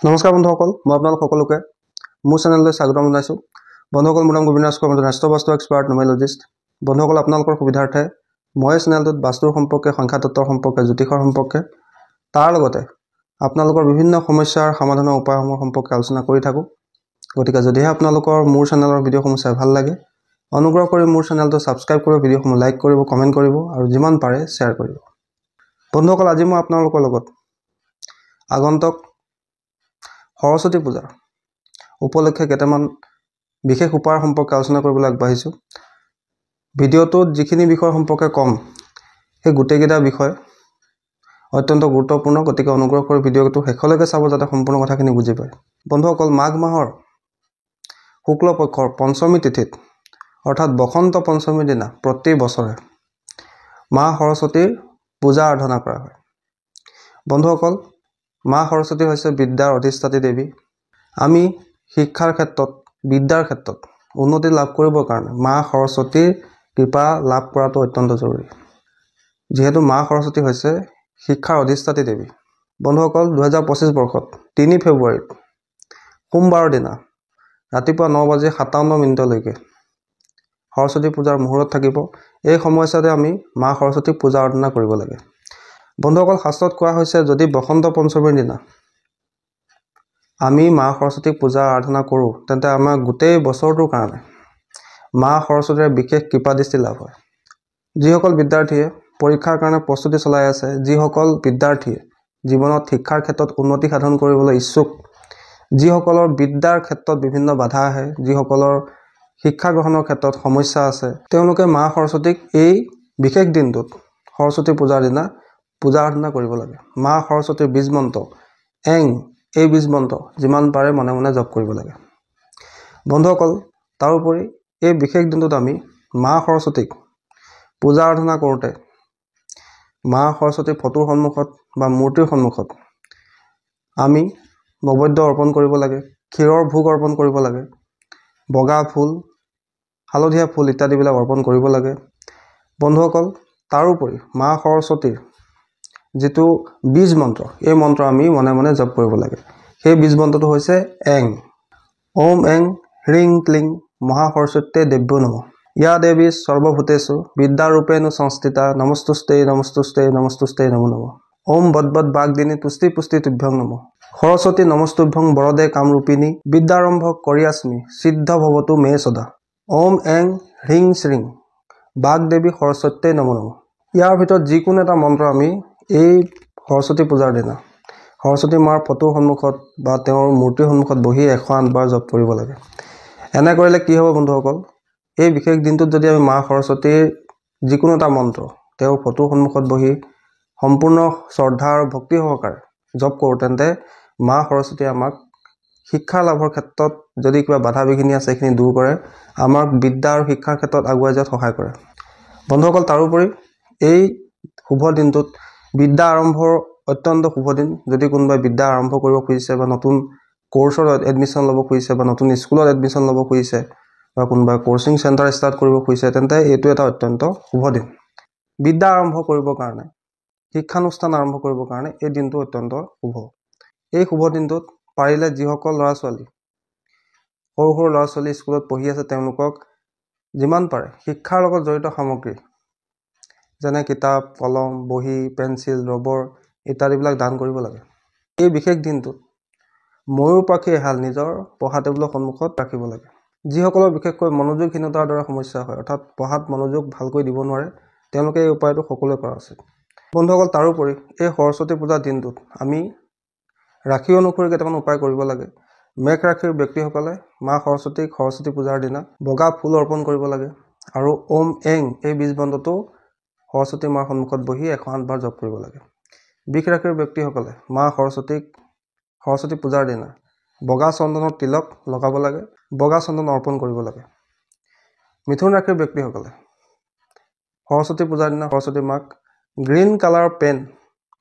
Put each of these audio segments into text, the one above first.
নমস্কাৰ বন্ধুসকল, মই আপোনালোক সকলোকে মোৰ চেনেললৈ স্বাগতম জনাইছোঁ। বন্ধুসকল, মোৰ নাম গোবিন্দ ৰাজখোৱা, মই ৰাষ্ট্ৰ বাস্তু এক্সপাৰ্ট নিউমেৰলজিষ্ট। বন্ধুসকল, আপোনালোকৰ সুবিধাৰ্থে মই চেনেলটোত বাস্তুৰ সম্পৰ্কে, সংখ্যাতত্বৰ সম্পৰ্কে, জ্যোতিষৰ সম্পৰ্কে, তাৰ লগতে আপোনালোকৰ বিভিন্ন সমস্যাৰ সমাধানৰ উপায়সমূহ সম্পৰ্কে আলোচনা কৰি থাকোঁ। গতিকে যদিহে আপোনালোকৰ মোৰ চেনেলৰ ভিডিঅ'সমূহ চাই ভাল লাগে, অনুগ্ৰহ কৰি মোৰ চেনেলটো ছাবস্ক্ৰাইব কৰিব, ভিডিঅ'সমূহ লাইক কৰিব, কমেণ্ট কৰিব আৰু যিমান পাৰে শ্বেয়াৰ কৰিব। বন্ধুসকল, আজি মই আপোনালোকৰ লগত আগন্তুক সৰস্বতী পূজাৰ উপলক্ষে কেইটামান বিশেষ উপায় সম্পৰ্কে আলোচনা কৰিবলৈ আগবাঢ়িছোঁ। ভিডিঅ'টোত যিখিনি বিষয় সম্পৰ্কে ক'ম, সেই গোটেইকেইটা বিষয় অত্যন্ত গুৰুত্বপূৰ্ণ। গতিকে অনুগ্ৰহ কৰি ভিডিঅ'টো শেষলৈকে চাব, যাতে সম্পূৰ্ণ কথাখিনি বুজি পায়। বন্ধুসকল, মাঘ মাহৰ শুক্ল পক্ষৰ পঞ্চমী তিথিত অৰ্থাৎ বসন্ত পঞ্চমীৰ দিনা প্ৰতি বছৰে মা সৰস্বতীৰ পূজা আৰাধনা কৰা হয়। বন্ধুসকল, মা সৰস্বতী হৈছে বিদ্যাৰ অধিষ্ঠাত্ৰী দেৱী। আমি শিক্ষাৰ ক্ষেত্ৰত, বিদ্যাৰ ক্ষেত্ৰত উন্নতি লাভ কৰিবৰ কাৰণে মা সৰস্বতীৰ কৃপা লাভ কৰাটো অত্যন্ত জৰুৰী, যিহেতু মা সৰস্বতী হৈছে শিক্ষাৰ অধিষ্ঠাত্ৰী দেৱী। বন্ধুসকল, 2025 বৰ্ষত 3 ফেব্ৰুৱাৰীত সোমবাৰৰ দিনা ৰাতিপুৱা 9:57 সৰস্বতী পূজাৰ মুহূৰ্ত থাকিব। এই সময়ছোৱাতে আমি মা সৰস্বতীক পূজা আৰাধনা কৰিব লাগে। বন্ধুসকল, শাস্ত্ৰত কোৱা হৈছে, যদি বসন্ত পঞ্চমীৰ দিনা আমি মা সৰস্বতীক পূজা আৰাধনা কৰোঁ, তেন্তে আমাৰ গোটেই বছৰটোৰ কাৰণে মা সৰস্বতীৰ বিশেষ কৃপা দৃষ্টি লাভ হয়। যিসকল বিদ্যাৰ্থীয়ে পৰীক্ষাৰ কাৰণে প্ৰস্তুতি চলাই আছে, যিসকল বিদ্যাৰ্থীয়ে জীৱনত শিক্ষাৰ ক্ষেত্ৰত উন্নতি সাধন কৰিবলৈ ইচ্ছুক, যিসকলৰ বিদ্যাৰ ক্ষেত্ৰত বিভিন্ন বাধা আহে, যিসকলৰ শিক্ষা গ্ৰহণৰ ক্ষেত্ৰত সমস্যা আছে, তেওঁলোকে মা সৰস্বতীক এই বিশেষ দিনটোত সৰস্বতী পূজাৰ দিনা পূজা আৰাধনা কৰিব লাগে। মা সৰস্বতীৰ বীজ মন্ত্ৰ এং, এই বীজ মন্ত্ৰ যিমান পাৰে মনে মনে জপ কৰিব লাগে। বন্ধুসকল, তাৰোপৰি এই বিশেষ দিনটোত আমি মা সৰস্বতীক পূজা আৰাধনা কৰোঁতে মা সৰস্বতীৰ ফটোৰ সন্মুখত বা মূৰ্তিৰ সন্মুখত আমি নৈবেদ্য অৰ্পণ কৰিব লাগে, ক্ষীৰৰ ভোগ অৰ্পণ কৰিব লাগে, বগা ফুল, হালধীয়া ফুল ইত্যাদিবিলাক অৰ্পণ কৰিব লাগে। বন্ধুসকল, তাৰোপৰি মা সৰস্বতীৰ যিটো বীজ মন্ত্ৰ, এই মন্ত্ৰ আমি মনে মনে জপ কৰিব লাগে। সেই বীজ মন্ত্ৰটো হৈছে এং। ওম এং হ্ৰিং ক্লিং মহা সৰস্বতী দেৱ্যো নমঃ। ইয়া দেৱী সৰ্বভূতেষু বিদ্যাৰূপেণ সংস্থিতা নমস্তুস্তে নমস্তুস্তে নমস্তুস্তে নমো নমঃ। ওম বদ্বদ বাগদিনী তুষ্টি পুষ্টি তুভ্যং নমঃ। সৰস্বতী নমস্তুভ্যং বৰদে কামৰূপিণী বিদ্যাৰম্ভ কৰিয়াস্মি সিদ্ধ ভৱতু মে সদা। ওম এং হ্ৰিং শ্ৰীং বাগদেৱী সৰস্বতী নমো নমঃ। ইয়াৰ ভিতৰত যিকোনো এটা মন্ত্ৰ আমি এই সৰস্বতী পূজাৰ দিনা সৰস্বতী মাৰ ফটোৰ সন্মুখত বা তেওঁৰ মূৰ্তিৰ সন্মুখত বহি 108 বাৰ জপ কৰিব লাগে। এনে কৰিলে কি হ'ব বন্ধুসকল, এই বিশেষ দিনটোত যদি আমি মা সৰস্বতীৰ যিকোনো এটা মন্ত্ৰ তেওঁৰ ফটোৰ সন্মুখত বহি সম্পূৰ্ণ শ্ৰদ্ধা আৰু ভক্তি সহকাৰে জপ কৰোঁ, তেন্তে মা সৰস্বতীয়ে আমাক শিক্ষা লাভৰ ক্ষেত্ৰত যদি কিবা বাধা বিঘিনি আছে, সেইখিনি দূৰ কৰে, আমাক বিদ্যা আৰু শিক্ষাৰ ক্ষেত্ৰত আগুৱাই যোৱাত সহায় কৰে। বন্ধুসকল, তাৰোপৰি এই শুভ দিনটোত বিদ্যা আৰম্ভৰ অত্যন্ত শুভ দিন। যদি কোনোবাই বিদ্যা আৰম্ভ কৰিব খুজিছে বা নতুন কোৰ্চত এডমিশ্যন ল'ব খুজিছে বা নতুন স্কুলত এডমিশ্যন ল'ব খুজিছে বা কোনোবাই কোচিং চেণ্টাৰ ষ্টাৰ্ট কৰিব খুজিছে, তেন্তে এইটো এটা অত্যন্ত শুভ দিন। বিদ্যা আৰম্ভ কৰিবৰ কাৰণে, শিক্ষানুষ্ঠান আৰম্ভ কৰিবৰ কাৰণে এই দিনটো অত্যন্ত শুভ। এই শুভ দিনটোত পাৰিলে যিসকল ল'ৰা ছোৱালী, সৰু সৰু ল'ৰা ছোৱালী স্কুলত পঢ়ি আছে, তেওঁলোকক যিমান পাৰে শিক্ষাৰ লগত জড়িত সামগ্ৰী যেনে কিতাপ, কলম, বহী, পেঞ্চিল, ৰবৰ ইত্যাদিবিলাক দান কৰিব লাগে। এই বিশেষ দিনটোত ময়ূৰ পাখি এহাল নিজৰ পঢ়া টেবুলৰ সন্মুখত ৰাখিব লাগে। যিসকলৰ বিশেষকৈ মনোযোগহীনতাৰ দৰে সমস্যা হয়, অৰ্থাৎ পঢ়াত মনোযোগ ভালকৈ দিব নোৱাৰে, তেওঁলোকে এই উপায়টো সকলোৱে কৰা উচিত। বন্ধুসকল, তাৰোপৰি এই সৰস্বতী পূজাৰ দিনটোত আমি ৰাশি অনুসৰি কেইটামান উপায় কৰিব লাগে। মেঘ ৰাশিৰ ব্যক্তিসকলে মা সৰস্বতীক সৰস্বতী পূজাৰ দিনা বগা ফুল অৰ্পণ কৰিব লাগে আৰু ওম এং এই বীজ মন্ত্ৰটো সৰস্বতী মাৰ সন্মুখত বহি 108 বাৰ জপ কৰিব লাগে। বৃষ ৰাশিৰ ব্যক্তিসকলে মা সৰস্বতীক সৰস্বতী পূজাৰ দিনা বগা চন্দনৰ তিলক লগাব লাগে, বগা চন্দন অৰ্পণ কৰিব লাগে। মিথুন ৰাশিৰ ব্যক্তিসকলে সৰস্বতী পূজাৰ দিনা সৰস্বতী মাক গ্ৰীণ কালাৰৰ পেন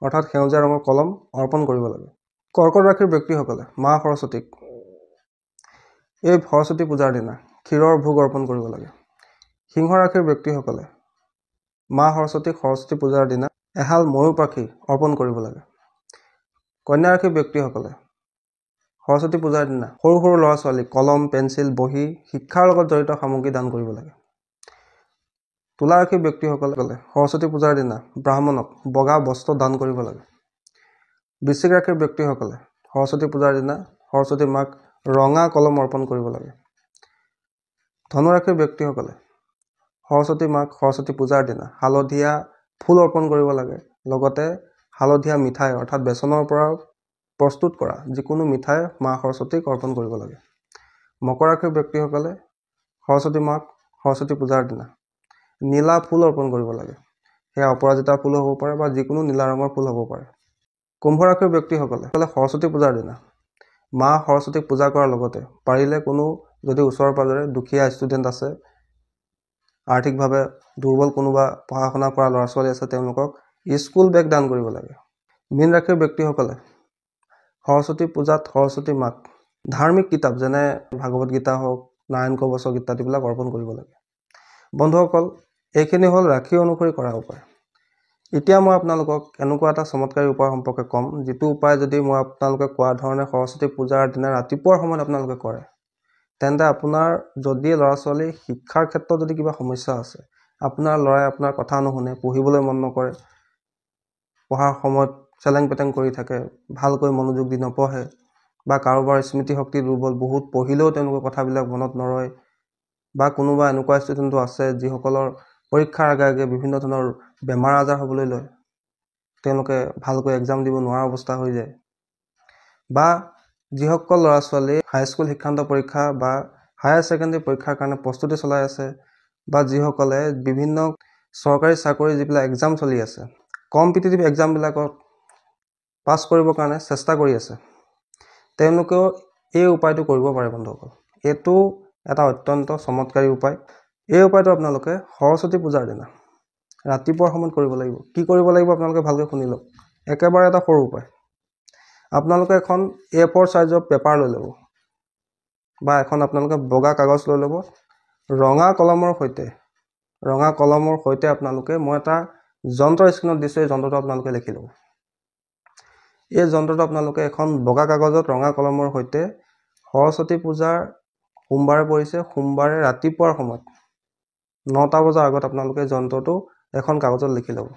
অৰ্থাৎ সেউজীয়া ৰঙৰ কলম অৰ্পণ কৰিব লাগে। কৰ্কট ৰাশিৰ ব্যক্তিসকলে মা সৰস্বতীক এই সৰস্বতী পূজাৰ দিনা ক্ষীৰৰ ভোগ অৰ্পণ কৰিব লাগে। সিংহ ৰাশিৰ ব্যক্তিসকলে মা সৰস্বতীক সৰস্বতী পূজাৰ দিনা এহাল ময়ূৰ পাখি অৰ্পণ কৰিব লাগে। কন্যা ৰাশিৰ ব্যক্তিসকলে সৰস্বতী পূজাৰ দিনা সৰু সৰু ল'ৰা ছোৱালীক কলম পেঞ্চিল বহি শিক্ষাৰ লগত জড়িত সামগ্ৰী দান কৰিব লাগে। তুলাৰাশি ব্যক্তিসকলে সৰস্বতী পূজাৰ দিনা ব্ৰাহ্মণক বগা বস্ত্ৰ দান কৰিব লাগে। বৃশ্চিক ৰাশিৰ ব্যক্তিসকলে সৰস্বতী পূজাৰ দিনা সৰস্বতী মাক ৰঙা কলম অৰ্পণ কৰিব লাগে। ধনুৰাশিৰ ব্যক্তিসকলে সৰস্বতী মাক সৰস্বতী পূজাৰ দিনা হালধীয়া ফুল অৰ্পণ কৰিব লাগে। লগতে হালধীয়া মিঠাই অৰ্থাৎ বেচনৰ পৰা প্ৰস্তুত কৰা যিকোনো মিঠাই মা সৰস্বতীক অৰ্পণ কৰিব লাগে। মকৰ ৰাশিৰ ব্যক্তিসকলে সৰস্বতী মাক সৰস্বতী পূজাৰ দিনা নীলা ফুল অৰ্পণ কৰিব লাগে। সেয়া অপৰাজিতা ফুল হ'ব পাৰে বা যিকোনো নীলা ৰঙৰ ফুল হ'ব পাৰে। কুম্ভ ৰাশিৰ ব্যক্তিসকলে সৰস্বতী পূজাৰ দিনা মা সৰস্বতীক পূজা কৰাৰ লগতে পাৰিলে কোনো যদি ওচৰে পাজৰে দুখীয়া ষ্টুডেণ্ট আছে, আৰ্থিকভাৱে দুৰ্বল কোনোবা পঢ়া শুনা কৰা ল'ৰা ছোৱালী আছে, তেওঁলোকক স্কুল বেগ দান কৰিব লাগে। মীন ৰাশিৰ ব্যক্তিসকলে সৰস্বতী পূজাত সৰস্বতী মাক ধাৰ্মিক কিতাপ যেনে ভাগৱত গীতা হওক, নাৰায়ণ কৱচ ইত্যাদিবিলাক অৰ্পণ কৰিব লাগে। বন্ধুসকল, এইখিনি হ'ল ৰাশি অনুসৰি কৰা উপায়। এতিয়া মই আপোনালোকক এনেকুৱা এটা চমৎকাৰী উপায় সম্পৰ্কে ক'ম, যিটো উপায় যদি মই আপোনালোকে কোৱা ধৰণে সৰস্বতী পূজাৰ দিনা ৰাতিপুৱাৰ সময়ত আপোনালোকে কৰে, তেন্তে আপোনাৰ যদি ল'ৰা ছোৱালীৰ শিক্ষাৰ ক্ষেত্ৰত যদি কিবা সমস্যা আছে, আপোনাৰ ল'ৰাই আপোনাৰ কথা নুশুনে, পঢ়িবলৈ মন নকৰে, পঢ়াৰ সময়ত চেলেং পেটেং কৰি থাকে, ভালকৈ মনোযোগ দি নপঢ়ে, বা কাৰোবাৰ স্মৃতিশক্তি দুৰ্বল, বহুত পঢ়িলেও তেওঁলোকৰ কথাবিলাক মনত নৰয়, বা কোনোবা এনেকুৱা ষ্টুডেণ্টো আছে যিসকলৰ পৰীক্ষাৰ আগে আগে বিভিন্ন ধৰণৰ বেমাৰ আজাৰ হ'বলৈ লয়, তেওঁলোকে ভালকৈ এক্সাম দিব নোৱাৰা অৱস্থা হৈ যায়, বা যিসকল ল'ৰা ছোৱালী হাইস্কুল শিক্ষান্ত পৰীক্ষা বা হায়াৰ ছেকেণ্ডেৰী পৰীক্ষাৰ কাৰণে প্ৰস্তুতি চলাই আছে, বা যিসকলে বিভিন্ন চৰকাৰী চাকৰি যিবিলাক এক্সাম চলি আছে, কম্পিটিটিভ এক্সামবিলাকত পাছ কৰিবৰ কাৰণে চেষ্টা কৰি আছে, তেওঁলোকেও এই উপায়টো কৰিব পাৰে। বন্ধুসকল, এইটো এটা অত্যন্ত চমৎকাৰী উপায়। এই উপায়টো আপোনালোকে সৰস্বতী পূজাৰ দিনা ৰাতিপুৱাৰ সময়ত কৰিব লাগিব। কি কৰিব লাগিব আপোনালোকে ভালকৈ শুনি লওক। একেবাৰে এটা সৰু উপায়। আপোনালোকে এখন A4 সাইজৰ পেপাৰ লৈ ল'ব, বা এখন আপোনালোকে বগা কাগজ লৈ ল'ব। ৰঙা কলমৰ সৈতে আপোনালোকে মই এটা যন্ত্ৰ স্ক্ৰীনত দিছোঁ, এই যন্ত্ৰটো আপোনালোকে লিখি ল'ব। এই যন্ত্ৰটো আপোনালোকে এখন বগা কাগজত ৰঙা কলমৰ সৈতে সৰস্বতী পূজাৰ সোমবাৰে পৰিছে, সোমবাৰে ৰাতিপুৱাৰ সময়ত 9টা বজাৰ আগত আপোনালোকে যন্ত্ৰটো এখন কাগজত লিখি ল'ব।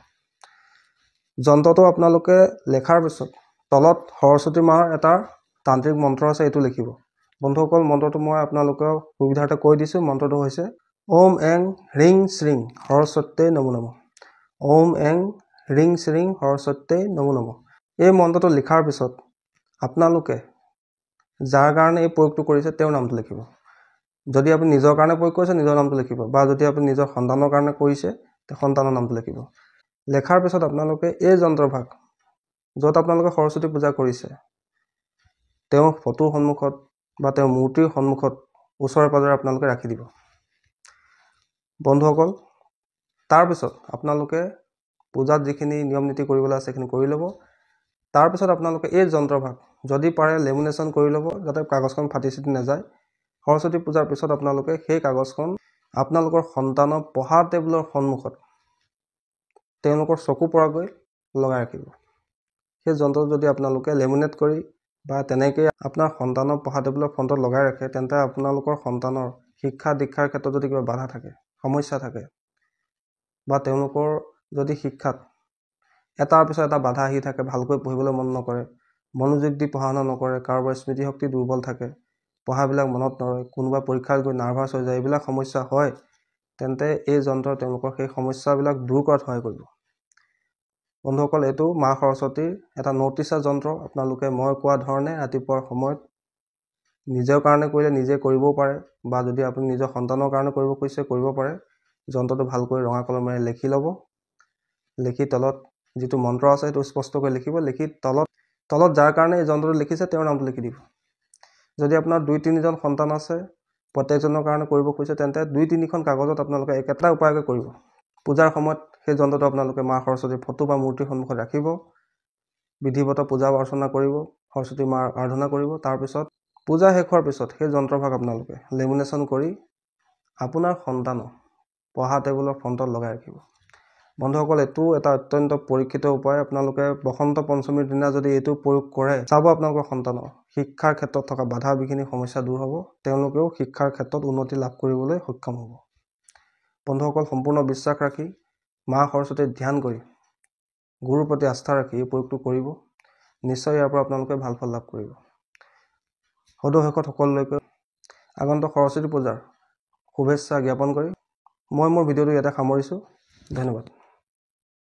যন্ত্ৰটো আপোনালোকে লেখাৰ পিছত তলত সৰস্বতী মাৰ এটা তান্ত্ৰিক মন্ত্ৰ আছে, এইটো লিখিব। বন্ধুসকল, মন্ত্ৰটো মই আপোনালোকক সুবিধাৰ্থে কৈ দিছোঁ। মন্ত্ৰটো হৈছে ওম এং হ্ৰিং শ্ৰিং সৰস্বতী নমো নমঃ। ওম এং হ্ৰিং শ্ৰিং সৰস্বতী নমো নমঃ। এই মন্ত্ৰটো লিখাৰ পিছত আপোনালোকে যাৰ কাৰণে এই প্ৰয়োগটো কৰিছে তেওঁৰ নামটো লিখিব। যদি আপুনি নিজৰ কাৰণে প্ৰয়োগ কৰিছে, নিজৰ নামটো লিখিব, বা যদি আপুনি নিজৰ সন্তানৰ কাৰণে কৰিছে, সন্তানৰ নামটো লিখিব। লেখাৰ পিছত আপোনালোকে এই যন্ত্ৰভাগ য'ত আপোনালোকে সৰস্বতী পূজা কৰিছে, তেওঁৰ ফটোৰ সন্মুখত বা তেওঁৰ মূৰ্তিৰ সন্মুখত ওচৰে পাজৰে আপোনালোকে ৰাখি দিব। বন্ধুসকল, তাৰপিছত আপোনালোকে পূজাত যিখিনি নিয়ম নীতি কৰিবলৈ আছে সেইখিনি কৰি ল'ব। তাৰপিছত আপোনালোকে এই যন্ত্ৰভাগ যদি পাৰে লেমিনেশ্যন কৰি ল'ব, যাতে কাগজখন ফাটি চিটি নাযায়। সৰস্বতী পূজাৰ পিছত আপোনালোকে সেই কাগজখন আপোনালোকৰ সন্তানৰ পঢ়া টেবুলৰ সন্মুখত তেওঁলোকৰ চকু পৰাকৈ লগাই ৰাখিব। সেই যন্ত্ৰটো যদি আপোনালোকে লেমিনেট কৰি বা তেনেকৈ আপোনাৰ সন্তানৰ পঢ়া টেবুলৰ ফ্ৰণ্টত লগাই ৰাখে, তেন্তে আপোনালোকৰ সন্তানৰ শিক্ষা দীক্ষাৰ ক্ষেত্ৰত যদি কিবা বাধা থাকে, সমস্যা থাকে, বা তেওঁলোকৰ যদি শিক্ষাত এটাৰ পিছত এটা বাধা আহি থাকে, ভালকৈ পঢ়িবলৈ মন নকৰে, মনোযোগ দি পঢ়া শুনা নকৰে, কাৰোবাৰ স্মৃতিশক্তি দুৰ্বল থাকে, পঢ়াবিলাক মনত নৰয়, কোনোবা পৰীক্ষাত গৈ নাৰ্ভাছ হৈ যায়, এইবিলাক সমস্যা হয়, তেন্তে এই যন্ত্ৰ তেওঁলোকৰ সেই সমস্যাবিলাক দূৰ কৰাত সহায় কৰিব। বন্ধুসকল, এইটো মা সৰস্বতীৰ এটা নটিচা যন্ত্ৰ। আপোনালোকে মই কোৱা ধৰণে ৰাতিপুৱাৰ সময়ত নিজৰ কাৰণে কৰিলে নিজে কৰিবও পাৰে, বা যদি আপুনি নিজৰ সন্তানৰ কাৰণে কৰিব খুজিছে কৰিব পাৰে। যন্ত্ৰটো ভালকৈ ৰঙা কলমেৰে লিখি ল'ব। লিখি তলত যিটো মন্ত্ৰ আছে সেইটো স্পষ্টকৈ লিখিব। লিখি তলত যাৰ কাৰণে এই যন্ত্ৰটো লিখিছে তেওঁৰ নামটো লিখি দিব। যদি আপোনাৰ 2-3জন সন্তান আছে, প্ৰত্যেকজনৰ কাৰণে কৰিব খুজিছে, তেন্তে 2-3খন কাগজত আপোনালোকে একেটা উপায়কৈ কৰিব। পূজাৰ সময়ত সেই যন্ত্ৰটো আপোনালোকে মা সৰস্বতীৰ ফটো বা মূৰ্তিৰ সন্মুখত ৰাখিব, বিধিৱত পূজা অৰ্চনা কৰিব, সৰস্বতী মাৰ আৰাধনা কৰিব। তাৰপিছত পূজা শেষ হোৱাৰ পিছত সেই যন্ত্ৰভাগ আপোনালোকে লেমিনেশ্যন কৰি আপোনাৰ সন্তানক পঢ়া টেবুলৰ ফ্ৰণ্টত লগাই ৰাখিব। বন্ধুসকল, এইটো এটা অত্যন্ত পৰীক্ষিত উপায়। আপোনালোকে বসন্ত পঞ্চমীৰ দিনা যদি এইটো প্ৰয়োগ কৰে, চাব আপোনালোকৰ সন্তানৰ শিক্ষাৰ ক্ষেত্ৰত থকা বাধা বিঘিনি সমস্যা দূৰ হ'ব। তেওঁলোকেও শিক্ষাৰ ক্ষেত্ৰত উন্নতি লাভ কৰিবলৈ সক্ষম হ'ব। বন্ধুসকল, সম্পূৰ্ণ বিশ্বাস ৰাখি মা সৰস্বতীক ধ্যান কৰি গুৰুৰ প্ৰতি আস্থা ৰাখি এই প্ৰয়োগটো কৰিব। নিশ্চয় ইয়াৰ পৰা আপোনালোকে ভাল ফল লাভ কৰিব। সদৌ শেষত সকলোলৈকে আগন্তুক সৰস্বতী পূজাৰ শুভেচ্ছা জ্ঞাপন কৰি মই মোৰ ভিডিঅ'টো ইয়াতে সামৰিছোঁ। ধন্যবাদ।